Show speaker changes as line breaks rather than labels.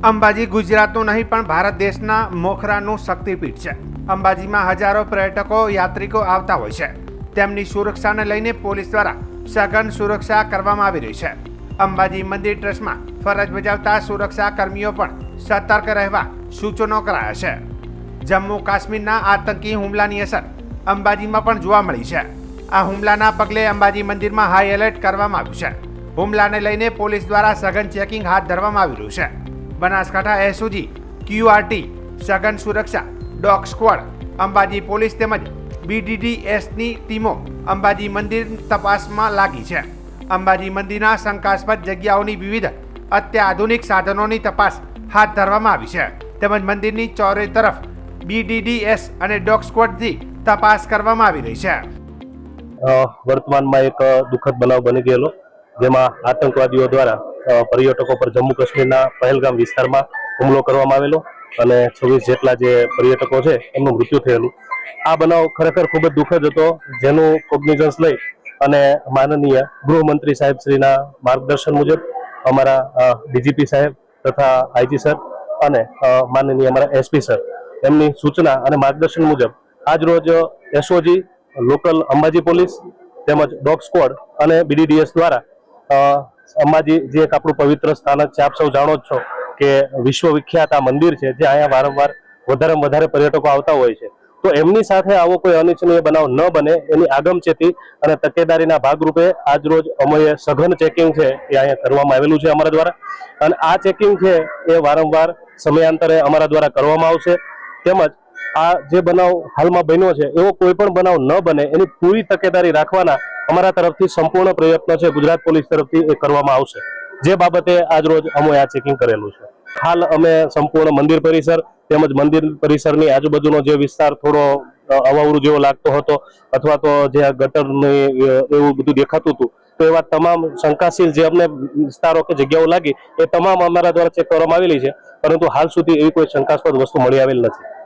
અંબાજી ગુજરાતનું નહીં પણ ભારત દેશના મોખરાનું શક્તિપીઠ છે। અંબાજીમાં હજારો પર્યટકો યાત્રિકો આવતા હોય છે। તેમની સુરક્ષાને લઈને પોલીસ દ્વારા સઘન સુરક્ષા કરવામાં આવી રહી છે। અંબાજી મંદિર ટ્રસ્ટમાં ફરજ બજાવતા સુરક્ષા કર્મીઓ પણ સતર્ક રહેવા સૂચનો કરાયા છે। જમ્મુ કાશ્મીરના આતંકી હુમલાની અસર અંબાજીમાં પણ જોવા મળી છે। આ હુમલાના પગલે અંબાજી મંદિરમાં હાઈ એલર્ટ કરવામાં આવ્યું છે। હુમલાને લઈને પોલીસ દ્વારા સઘન ચેકિંગ હાથ ધરવામાં આવી રહ્યું છે। બનાસકાંઠા એસઓજી, ક્યુઆરટી, સઘન સુરક્ષા, ડોગ સ્ક્વોડ, અંબાજી પોલીસ તેમજ BDDSની ટીમો અંબાજી મંદિર તપાસમાં લાગી છે। અંબાજી મંદિરના શંકાસ્પદ જગ્યાઓની વિવિધ અત્યાધુનિક સાધનોની તપાસ હાથ ધરવામાં આવી છે। તેમજ મંદિરની ચોરે તરફ BDDS અને ડોગ સ્ક્વોડથી તપાસ કરવામાં આવી રહી છે।
વર્તમાનમાં એક દુઃખદ બનાવ બની ગયેલો, જેમાં આતંકવાદીઓ દ્વારા પર્યટકો પર જમ્મુ કાશ્મીરના પહેલગામ વિસ્તારમાં હુમલો કરવામાં આવેલો અને 26 જેટલા જે પર્યટકો છે એમનું મૃત્યુ થયેલું। આ બનાવ ખરેખર ખૂબ જ દુઃખદ હતો, જેનું કોગ્નિઝન્સ લઈ અને માનનીય ગૃહમંત્રી સાહેબ શ્રીના માર્ગદર્શન મુજબ અમારા DGP સાહેબ તથા IG સર અને માનનીય અમારા SP સર એમની સૂચના અને માર્ગદર્શન મુજબ આજ રોજ એસઓજી, લોકલ અંબાજી પોલીસ તેમજ ડોગ સ્ક્વોડ અને BDDS દ્વારા અંબાજી જે એક આપણું પવિત્ર સ્થાનક છે, આપ સૌ જાણો જ છો કે વિશ્વ વિખ્યાત આ મંદિર છે, જે અહીંયા વારંવાર વધારેમાં વધારે પર્યટકો આવતા હોય છે। તો એમની સાથે આવો કોઈ અનિચ્છનીય બનાવ ન બને એની આગમચેતી અને તકેદારીના ભાગરૂપે આજ રોજ અમે સઘન ચેકિંગ છે એ અહીંયા કરવામાં આવેલું છે અમારા દ્વારા, અને આ ચેકિંગ છે એ વારંવાર સમયાંતરે અમારા દ્વારા કરવામાં આવશે। તેમજ આ જે બનાવ હાલમાં બન્યો છે એવો કોઈ પણ બનાવ ન બને એની પૂરી તકેદારી રાખવાના અમારા તરફથી સંપૂર્ણ પ્રયત્ન છે ગુજરાત પોલીસ તરફથી એ કરવામાં આવશે, જે બાબતે આજ રોજ અમે આ ચેકિંગ કરેલું છે। હાલ અમે સંપૂર્ણ મંદિર પરિસર તેમજ મંદિર પરિસરની આજુબાજુનો જે વિસ્તાર થોડો અવાવરું જેવો લાગતો હતો અથવા તો જે ગટરની એવું બધું દેખાતું હતું, તો એવા તમામ શંકાશીલ જે અમને વિસ્તારો કે જગ્યાઓ લાગી એ તમામ અમારા દ્વારા ચેક કરવામાં આવેલી છે, પરંતુ હાલ સુધી એવી કોઈ શંકાસ્પદ વસ્તુ મળી આવેલ નથી।